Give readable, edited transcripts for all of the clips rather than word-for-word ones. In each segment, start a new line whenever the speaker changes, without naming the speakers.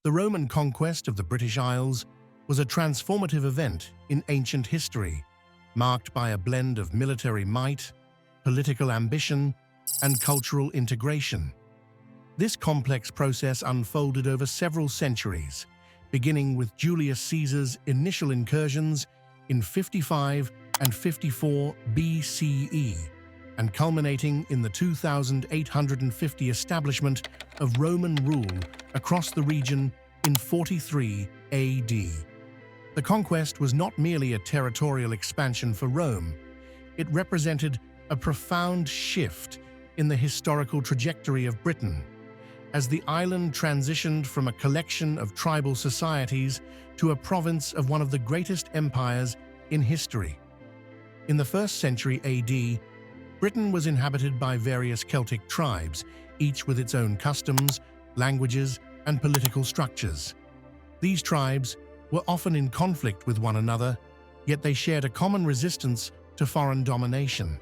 The Roman conquest of the British Isles was a transformative event in ancient history, marked by a blend of military might, political ambition, and cultural integration. This complex process unfolded over several centuries, beginning with Julius Caesar's initial incursions in 55 and 54 BCE, and culminating in the 2850 establishment of Roman rule across the region in 43 AD. The conquest was not merely a territorial expansion for Rome, it represented a profound shift in the historical trajectory of Britain, as the island transitioned from a collection of tribal societies to a province of one of the greatest empires in history. In the 1st century AD, Britain was inhabited by various Celtic tribes, each with its own customs, languages, and political structures. These tribes were often in conflict with one another, yet they shared a common resistance to foreign domination.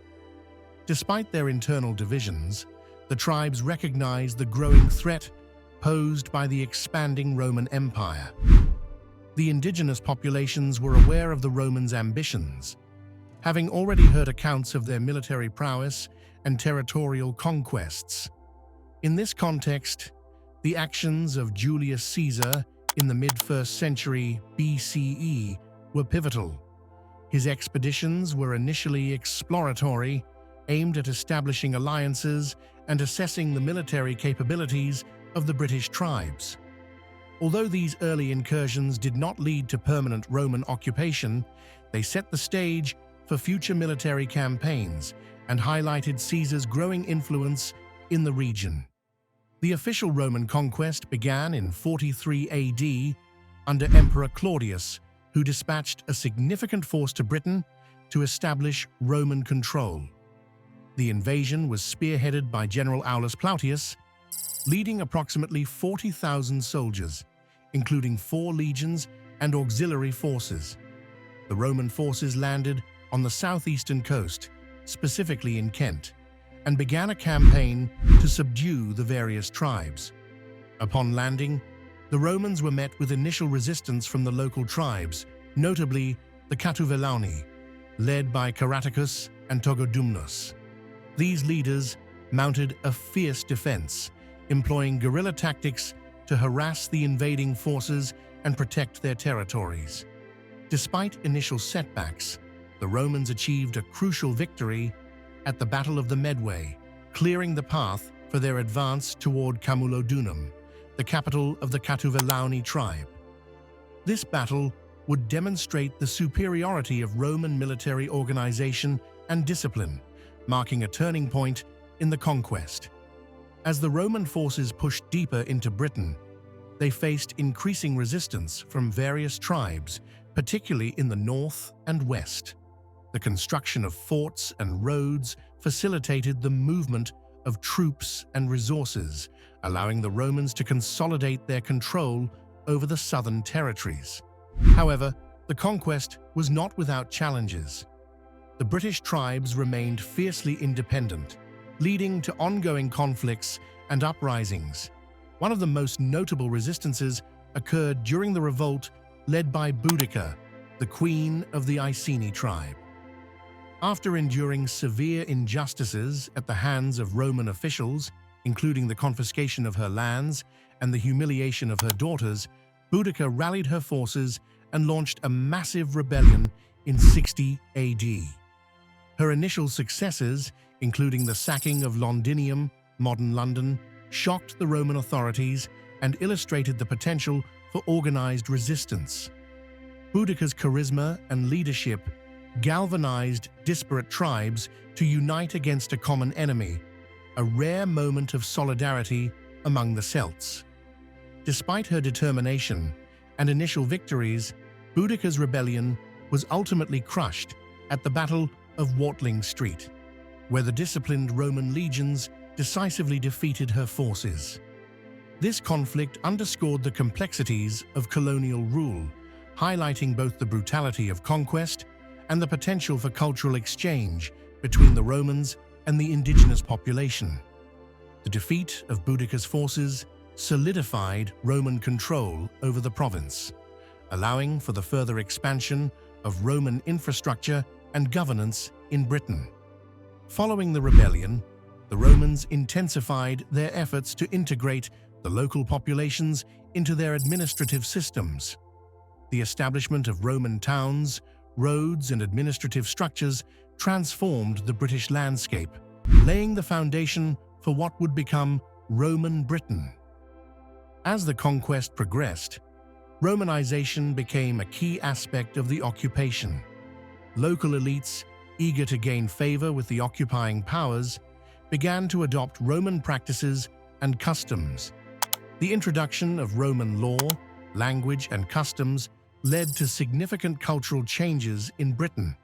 Despite their internal divisions, the tribes recognized the growing threat posed by the expanding Roman Empire. The indigenous populations were aware of the Romans' ambitions, having already heard accounts of their military prowess and territorial conquests. In this context, the actions of Julius Caesar in the mid-1st century BCE were pivotal. His expeditions were initially exploratory, aimed at establishing alliances and assessing the military capabilities of the British tribes. Although these early incursions did not lead to permanent Roman occupation, they set the stage for future military campaigns and highlighted Caesar's growing influence in the region. The official Roman conquest began in 43 AD under Emperor Claudius, who dispatched a significant force to Britain to establish Roman control. The invasion was spearheaded by General Aulus Plautius, leading approximately 40,000 soldiers, including 4 legions and auxiliary forces. The Roman forces landed on the southeastern coast, specifically in Kent, and began a campaign to subdue the various tribes. Upon landing, the Romans were met with initial resistance from the local tribes, notably the Catuvelauni, led by Caraticus and Togodumnus. These leaders mounted a fierce defense, employing guerrilla tactics to harass the invading forces and protect their territories. Despite initial setbacks, the Romans achieved a crucial victory at the Battle of the Medway, clearing the path for their advance toward Camulodunum, the capital of the Catuvelauni tribe. This battle would demonstrate the superiority of Roman military organization and discipline, marking a turning point in the conquest. As the Roman forces pushed deeper into Britain, they faced increasing resistance from various tribes, particularly in the north and west. The construction of forts and roads facilitated the movement of troops and resources, allowing the Romans to consolidate their control over the southern territories. However, the conquest was not without challenges. The British tribes remained fiercely independent, leading to ongoing conflicts and uprisings. One of the most notable resistances occurred during the revolt led by Boudica, the queen of the Iceni tribe. After enduring severe injustices at the hands of Roman officials, including the confiscation of her lands and the humiliation of her daughters, Boudica rallied her forces and launched a massive rebellion in 60 AD. Her initial successes, including the sacking of Londinium, modern London, shocked the Roman authorities and illustrated the potential for organized resistance. Boudica's charisma and leadership galvanized disparate tribes to unite against a common enemy, a rare moment of solidarity among the Celts. Despite her determination and initial victories, Boudica's rebellion was ultimately crushed at the Battle of Watling Street, where the disciplined Roman legions decisively defeated her forces. This conflict underscored the complexities of colonial rule, highlighting both the brutality of conquest and the potential for cultural exchange between the Romans and the indigenous population. The defeat of Boudica's forces solidified Roman control over the province, allowing for the further expansion of Roman infrastructure and governance in Britain. Following the rebellion, the Romans intensified their efforts to integrate the local populations into their administrative systems. The establishment of Roman towns, roads, and administrative structures transformed the British landscape, laying the foundation for what would become Roman Britain. As the conquest progressed, Romanization became a key aspect of the occupation. Local elites, eager to gain favor with the occupying powers, began to adopt Roman practices and customs. The introduction of Roman law, language, and customs led to significant cultural changes in Britain.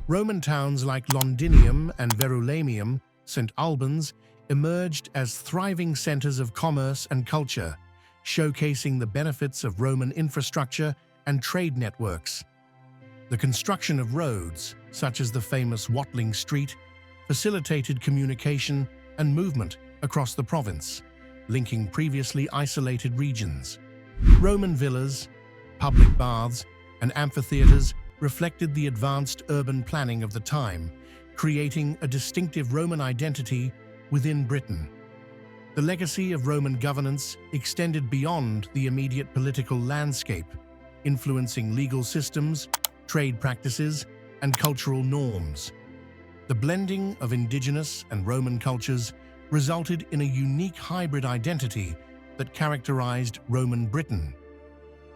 Roman towns like Londinium and Verulamium, St. Albans, emerged as thriving centers of commerce and culture, showcasing the benefits of Roman infrastructure and trade networks. The construction of roads, such as the famous Watling Street, facilitated communication and movement across the province, linking previously isolated regions. Roman villas, public baths, and amphitheaters reflected the advanced urban planning of the time, creating a distinctive Roman identity within Britain. The legacy of Roman governance extended beyond the immediate political landscape, influencing legal systems, trade practices, and cultural norms. The blending of indigenous and Roman cultures resulted in a unique hybrid identity that characterized Roman Britain.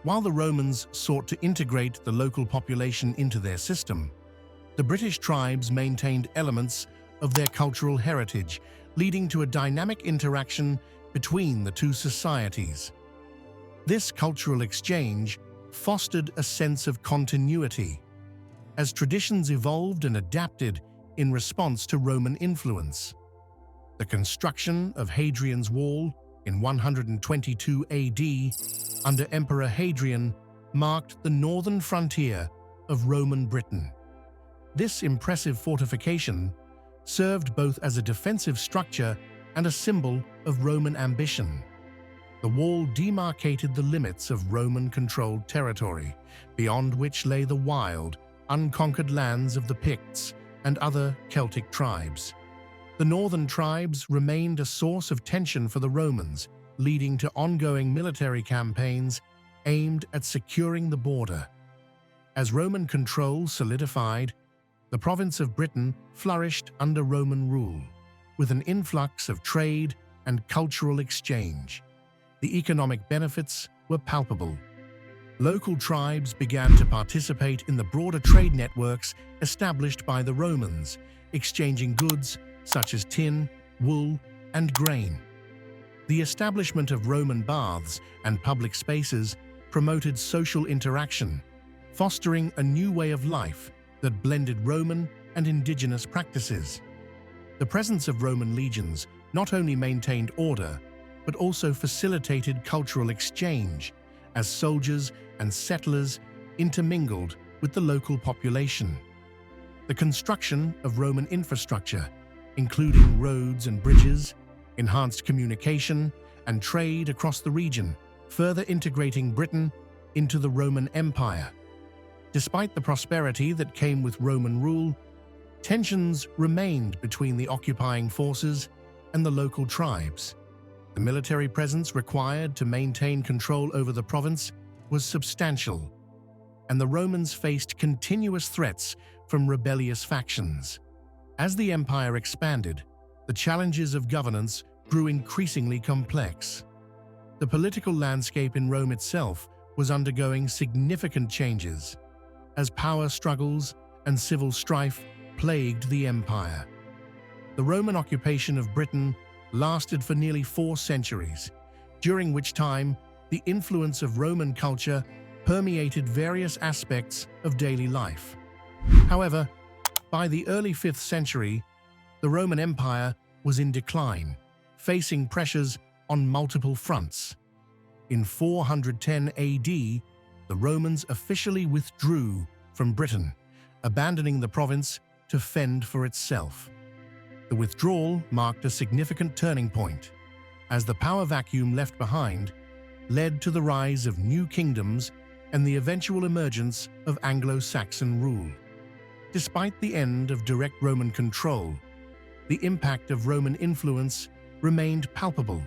While the Romans sought to integrate the local population into their system, the British tribes maintained elements of their cultural heritage, leading to a dynamic interaction between the two societies. This cultural exchange fostered a sense of continuity, as traditions evolved and adapted in response to Roman influence. The construction of Hadrian's Wall in 122 AD under Emperor Hadrian marked the northern frontier of Roman Britain. This impressive fortification served both as a defensive structure and a symbol of Roman ambition. The wall demarcated the limits of Roman-controlled territory, beyond which lay the wild, unconquered lands of the Picts and other Celtic tribes. The northern tribes remained a source of tension for the Romans, leading to ongoing military campaigns aimed at securing the border. As Roman control solidified, the province of Britain flourished under Roman rule, with an influx of trade and cultural exchange. The economic benefits were palpable. Local tribes began to participate in the broader trade networks established by the Romans, exchanging goods such as tin, wool, and grain. The establishment of Roman baths and public spaces promoted social interaction, fostering a new way of life that blended Roman and indigenous practices. The presence of Roman legions not only maintained order, but also facilitated cultural exchange, as soldiers and settlers intermingled with the local population. The construction of Roman infrastructure, including roads and bridges, enhanced communication and trade across the region, further integrating Britain into the Roman Empire. Despite the prosperity that came with Roman rule, tensions remained between the occupying forces and the local tribes. The military presence required to maintain control over the province was substantial, and the Romans faced continuous threats from rebellious factions. As the empire expanded, the challenges of governance grew increasingly complex. The political landscape in Rome itself was undergoing significant changes, as power struggles and civil strife plagued the empire. The Roman occupation of Britain lasted for nearly 4 centuries, during which time the influence of Roman culture permeated various aspects of daily life. However, by the early 5th century, the Roman Empire was in decline, facing pressures on multiple fronts. In 410 AD, the Romans officially withdrew from Britain, abandoning the province to fend for itself. The withdrawal marked a significant turning point, as the power vacuum left behind led to the rise of new kingdoms and the eventual emergence of Anglo-Saxon rule. Despite the end of direct Roman control, the impact of Roman influence remained palpable,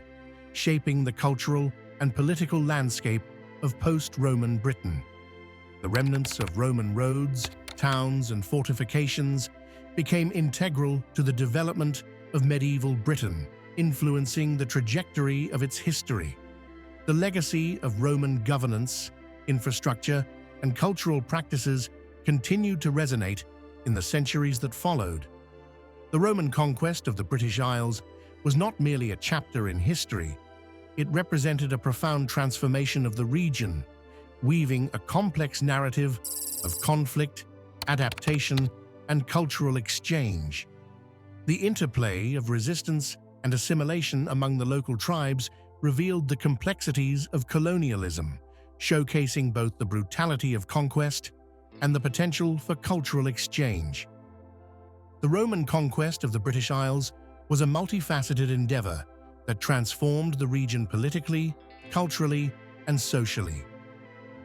shaping the cultural and political landscape of post-Roman Britain. The remnants of Roman roads, towns, and fortifications became integral to the development of medieval Britain, influencing the trajectory of its history. The legacy of Roman governance, infrastructure, and cultural practices continued to resonate in the centuries that followed. The Roman conquest of the British Isles was not merely a chapter in history, it represented a profound transformation of the region, weaving a complex narrative of conflict, adaptation, and cultural exchange. The interplay of resistance and assimilation among the local tribes revealed the complexities of colonialism, showcasing both the brutality of conquest and the potential for cultural exchange. The Roman conquest of the British Isles was a multifaceted endeavor that transformed the region politically, culturally, and socially.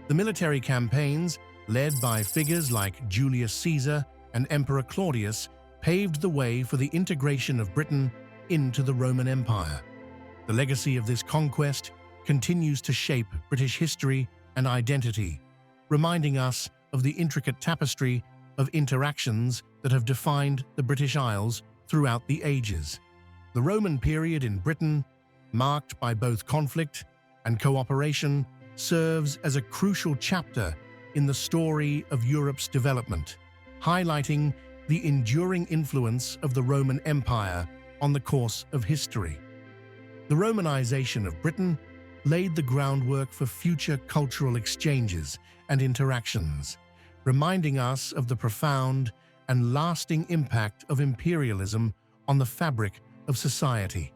The military campaigns, led by figures like Julius Caesar and Emperor Claudius, paved the way for the integration of Britain into the Roman Empire. The legacy of this conquest continues to shape British history and identity, reminding us of the intricate tapestry of interactions that have defined the British Isles throughout the ages. The Roman period in Britain, marked by both conflict and cooperation, serves as a crucial chapter in the story of Europe's development, highlighting the enduring influence of the Roman Empire on the course of history. The Romanization of Britain laid the groundwork for future cultural exchanges and interactions, reminding us of the profound and lasting impact of imperialism on the fabric of society.